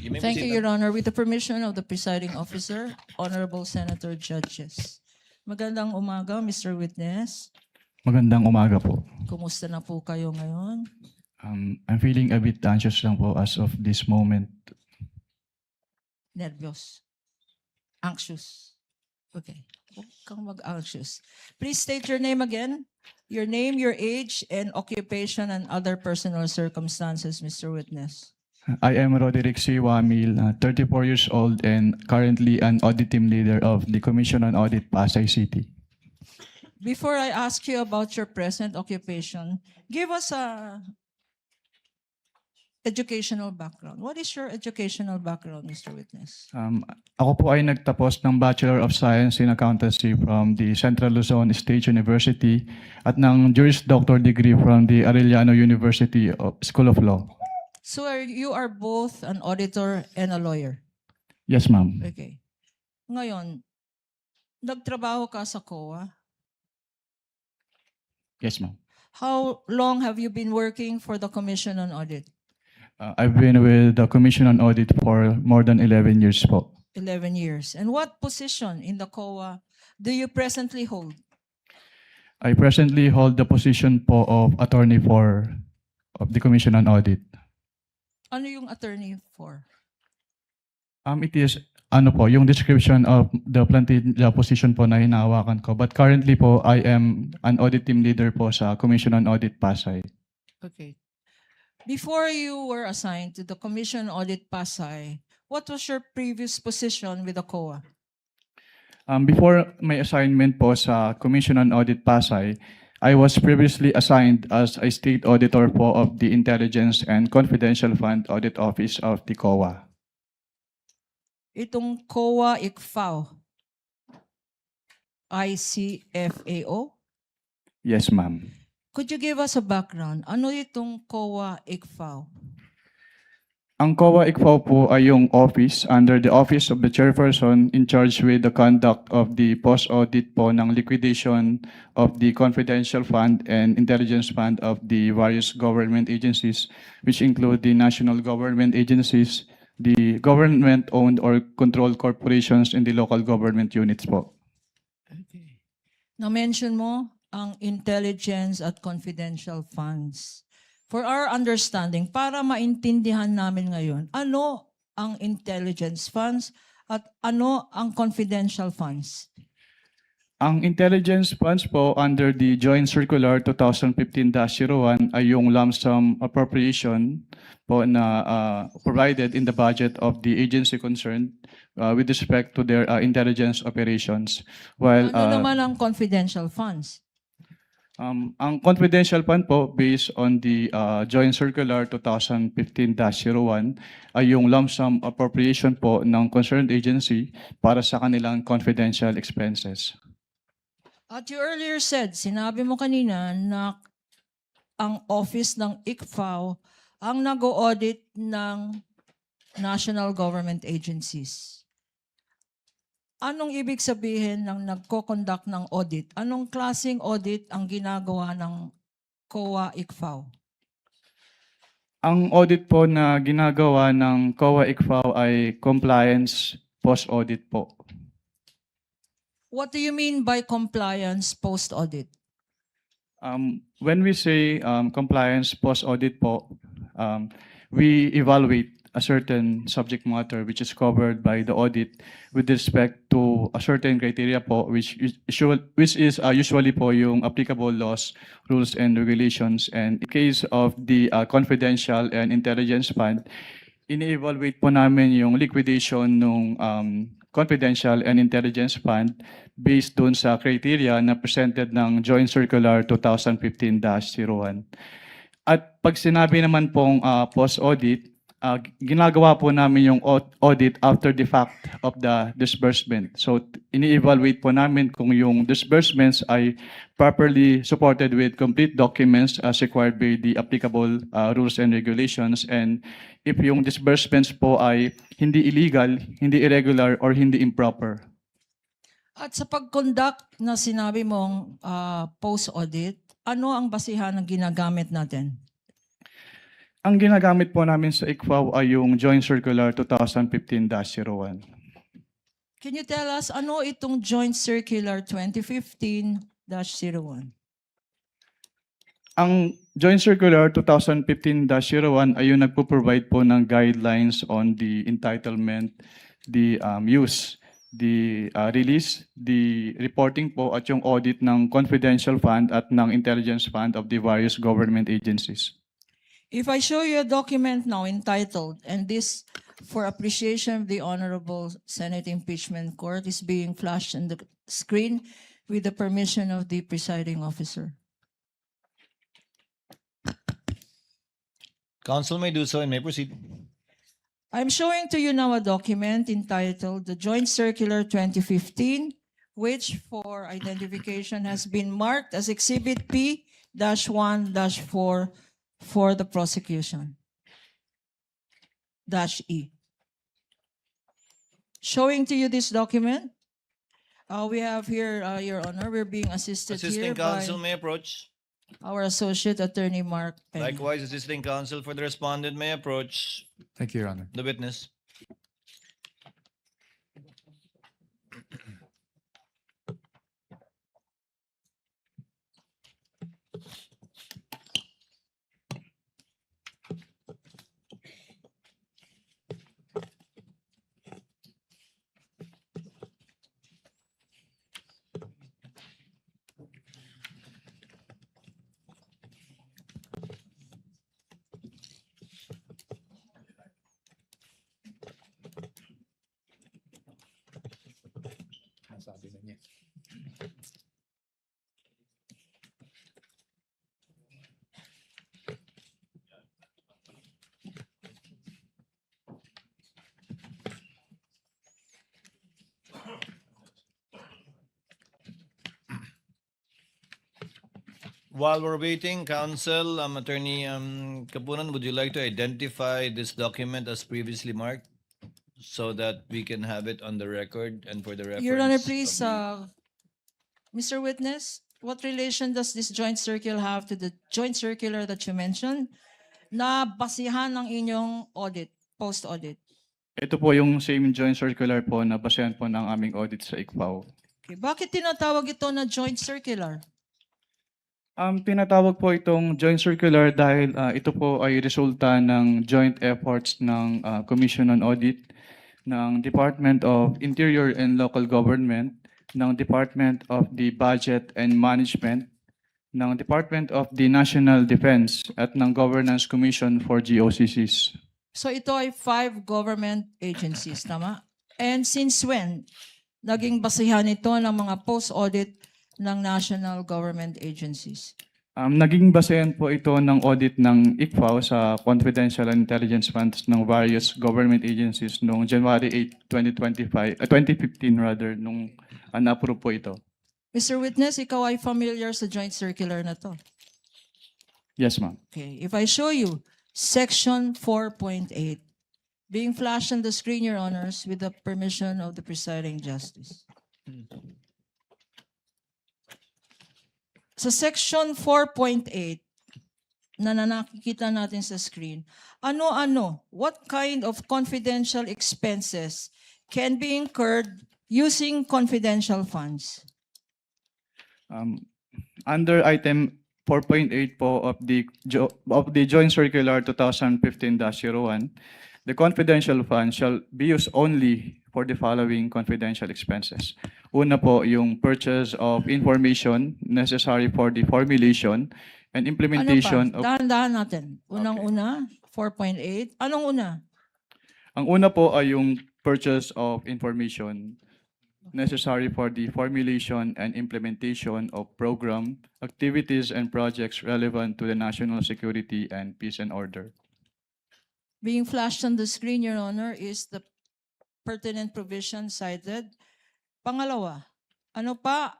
You may Thank you, proceed, Your Honor. With the permission of the presiding officer, Honorable Senator Judges. Magandang umaga, Mr. Witness. Magandang umaga po. Kumusta na po kayo ngayon? I'm feeling a bit anxious lang po as of this moment. Nervyos? Anxious? Okay. Huwag kang mag-anxious. Please state your name again. Your name, your age, and occupation and other personal circumstances, Mr. Witness. I am Roderick C. Wamil, 34 years old and currently an audit team leader of the Commission on Audit, Pasay City. Before I ask you about your present occupation, give us a educational background. What is your educational background, Mr. Witness? Ako po ay nagtapos ng Bachelor of Science in Accountancy from the Central Luzon State University at ng Juris Doctor degree from the Arellano University School of Law. So you are both an auditor and a lawyer. Yes, ma'am. Okay. Ngayon, nagtrabaho ka sa COA. Yes, ma'am. How long have you been working for the Commission on Audit? I've been with the Commission on Audit for more than 11 years po. 11 years. And what position in the COA do you presently hold? I presently hold the position po of attorney of the Commission on Audit. Ano yung attorney for? It is yung description of the plantilla position po na hinahawakan ko. But currently po, I am an audit team leader po sa Commission on Audit Pasay. Okay. Before you were assigned to the Commission on Audit Pasay, what was your previous position with the COA? Before my assignment po sa Commission on Audit Pasay, I was previously assigned as a state auditor po of the Intelligence and Confidential Fund Audit Office of the COA. Itong COA ICFAO. ICFAO? Yes, ma'am. Could you give us a background? Ano itong COA ICFAO? Ang COA ICFAO po ay yung office under the Office of the Chairperson in charge with the conduct of the post-audit po ng liquidation of the confidential fund and intelligence fund of the various government agencies, which include the national government agencies, the government-owned or controlled corporations, and the local government units po. Okay. Na-mention mo ang intelligence at confidential funds. For our understanding, para maintindihan namin ngayon, ano ang intelligence funds at ano ang confidential funds? Ang intelligence funds po under the Joint Circular 2015-01 ay yung lump sum appropriation po na provided in the budget of the agency concerned with respect to their intelligence operations. While Ano naman ang confidential funds? ang confidential fund po based on the Joint Circular 2015-01 ay yung lump sum appropriation po ng concerned agency para sa kanilang confidential expenses. At you earlier said, sinabi mo kanina na ang office ng ICFAO ang nag-audit ng national government agencies. Anong ibig sabihin ng nagko-conduct ng audit? Anong klaseng audit ang ginagawa ng COA ICFAO? Ang audit po na ginagawa ng COA ICFAO ay compliance post-audit po. What do you mean by compliance post-audit? When we say compliance post-audit po, we evaluate a certain subject matter which is covered by the audit with respect to a certain criteria po which is usually po yung applicable laws, rules, and regulations. And in case of the confidential and intelligence fund, ini-evaluate po namin yung liquidation ng confidential and intelligence fund based dun sa criteria na presented ng Joint Circular 2015-01. At pag sinabi naman pong post-audit, ginagawa po namin yung audit after the fact of the disbursement. So, ini-evaluate po namin kung yung disbursements ay properly supported with complete documents as required by the applicable rules and regulations. And if yung disbursements po ay hindi illegal, hindi irregular, or hindi improper. At sa pag-conduct na sinabi mong post-audit, ano ang basihan ng ginagamit natin? Ang ginagamit po namin sa ICFAO ay yung Joint Circular 2015-01. Can you tell us ano itong Joint Circular 2015-01? Ang Joint Circular 2015-01 ay yung nagpo-provide po ng guidelines on the entitlement, the use, the release, the reporting po at yung audit ng confidential fund at ng intelligence fund of the various government agencies. If I show you a document now entitled, and this for appreciation of the Honorable Senate Impeachment Court is being flashed on the screen with the permission of the presiding officer. Council may do so and may proceed. I'm showing to you now a document entitled the Joint Circular 2015, which for identification has been marked as Exhibit P-1-4 for the prosecution. -E. Showing to you this document, we have here, Your Honor, we're being assisted here Assisting by counsel may approach. our Associate Attorney Mark Penny. Likewise, assisting counsel for the respondent may approach Thank you, Your Honor. the witness. Nasabi na niya. While we're waiting, counsel, Attorney Kapunan, would you like to identify this document as previously marked so that we can have it on the record and for the reference? Your Honor, of please, the- Mr. Witness, what relation does this joint circular have to the joint circular that you mentioned na basihan ng inyong audit, post-audit? Ito po yung same joint circular po na basehan po ng aming audit sa ICFAO. Okay. Bakit tinatawag ito na joint circular? Tinatawag po itong joint circular dahil ito po ay resulta ng joint efforts ng Commission on Audit, ng Department of Interior and Local Government, ng Department of the Budget and Management, ng Department of the National Defense at ng Governance Commission for GOCCs. So ito ay 5 government agencies, tama? And since when naging basihan ito ng mga post-audit ng national government agencies? Naging basehan po ito ng audit ng ICFAO sa confidential and intelligence funds ng various government agencies noong January 8, 2015 rather, nung na-approve po ito. Mr. Witness, ikaw ay familiar sa joint circular na to. Yes, ma'am. Okay, if I show you Section 4.8 being flashed on the screen, Your Honors, with the permission of the presiding justice. Sa Section 4.8 na nakikita natin sa screen, ano-ano, what kind of confidential expenses can be incurred using confidential funds? Under item 4.8 po of the Joint Circular 2015-01, the confidential fund shall be used only for the following confidential expenses. Una po, yung purchase of information necessary for the formulation and implementation Ano pa? of... Dahan-dahan natin. Unang-una, 4.8. Anong una? Ang una po ay yung purchase of information necessary for the formulation and implementation of program, activities, and projects relevant to the national security and peace and order. Being flashed on the screen, Your Honor, is the pertinent provision cited. Pangalawa, ano pa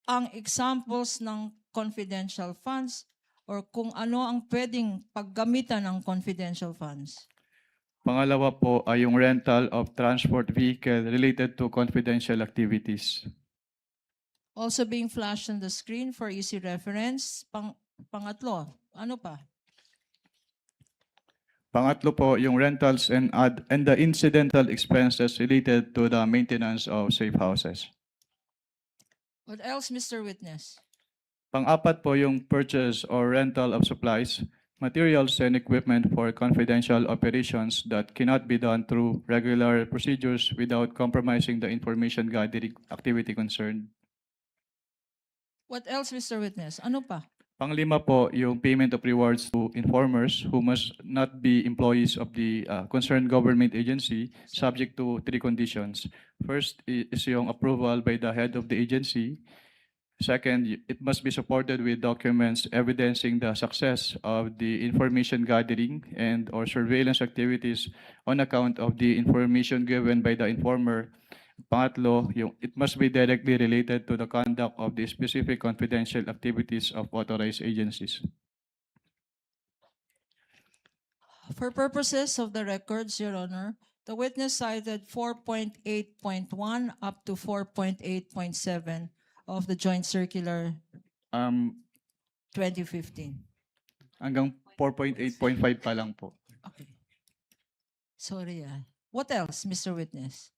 ang examples ng confidential funds or kung ano ang pwedeng paggamitan ng confidential funds? Pangalawa po ay yung rental of transport vehicle related to confidential activities. Also being flashed on the screen for easy reference. Pangatlo, ano pa? Pangatlo po, yung rentals and the incidental expenses related to the maintenance of safe houses. What else, Mr. Witness? Pang-apat po, yung purchase or rental of supplies, materials, and equipment for confidential operations that cannot be done through regular procedures without compromising the information gathering activity concerned. What else, Mr. Witness? Ano pa? Panglima po, yung payment of rewards to informers who must not be employees of the concerned government agency, subject to three conditions. First is yung approval by the head of the agency. Second, it must be supported with documents evidencing the success of the information gathering and or surveillance activities on account of the information given by the informer. Pangatlo, it must be directly related to the conduct of the specific confidential activities of authorized agencies. For purposes of the records, Your Honor, the witness cited 4.8.1 up to 4.8.7 of the Joint Circular 2015. Hanggang 4.8.5 pa lang po. Okay. Sorry. What else, Mr. Witness?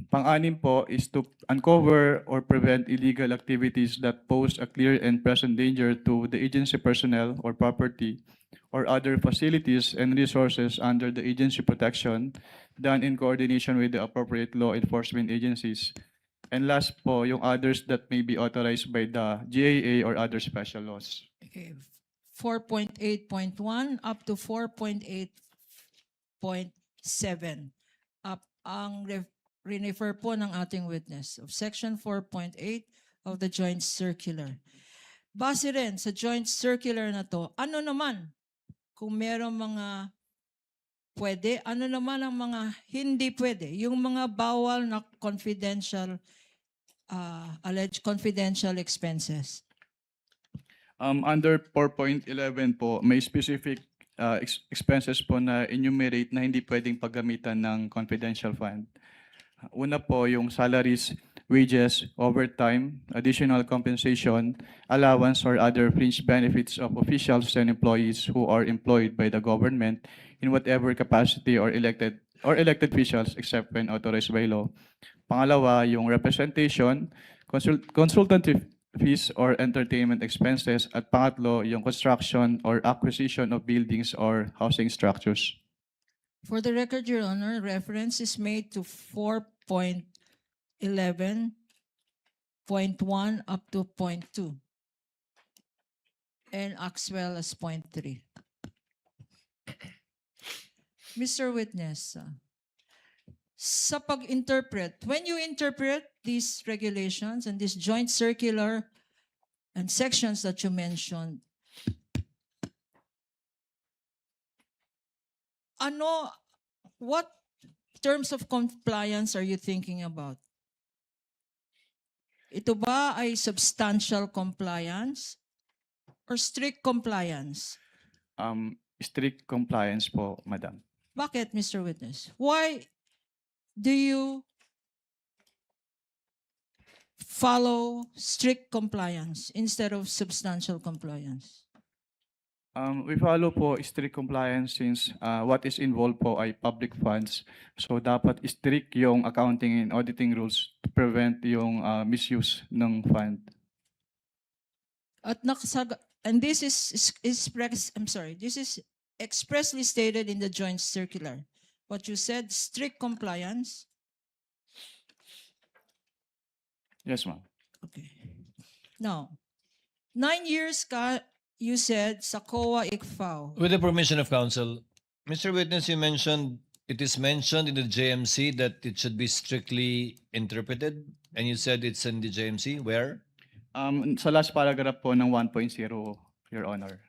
Pang-anim po is to uncover or prevent illegal activities that pose a clear and present danger to the agency personnel or property or other facilities and resources under the agency protection done in coordination with the appropriate law enforcement agencies. And last po, yung others that may be authorized by the GAA or other special laws. Okay. 4.8.1 up to 4.8.7. Up ang refer po ng ating witness of Section 4.8 of the Joint Circular. Base rin sa Joint Circular na to, ano naman kung merong mga pwede, ano naman ang mga hindi pwede, yung mga bawal na confidential, alleged confidential expenses. Under 4.11 po, may specific expenses po na enumerate na hindi pwedeng paggamitan ng confidential fund. Una po, yung salaries, wages, overtime, additional compensation, allowance, or other fringe benefits of officials and employees who are employed by the government in whatever capacity or elected officials except when authorized by law. Pangalawa, yung representation, consultative fees or entertainment expenses. At pangatlo, yung construction or acquisition of buildings or housing structures. For the record, Your Honor, reference is made to 4.11.1 up to 0.2 and as well as 0.3. Mr. Witness, sa pag-interpret, when you interpret these regulations and this joint circular and sections that you mentioned, what terms of compliance are you thinking about? Ito ba ay substantial compliance or strict compliance? Strict compliance po, Madam. Bakit, Mr. Witness? Why do you follow strict compliance instead of substantial compliance? We follow po strict compliance since what is involved po ay public funds. So dapat strict yung accounting and auditing rules to prevent yung misuse ng fund. At and this is expressly stated in the joint circular. What you said, strict compliance. Yes, ma'am. Okay. Now, 9 years you said sa COA ICFAO. With the permission of counsel, Mr. Witness, it is mentioned in the JMC that it should be strictly interpreted, and you said it's in the JMC. Where? Sa last paragraph po ng 1.0, Your Honor.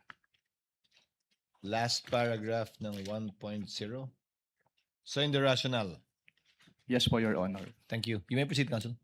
Last paragraph ng 1.0. So in the rationale. Yes po, Your Honor. Thank you. You may proceed, counsel.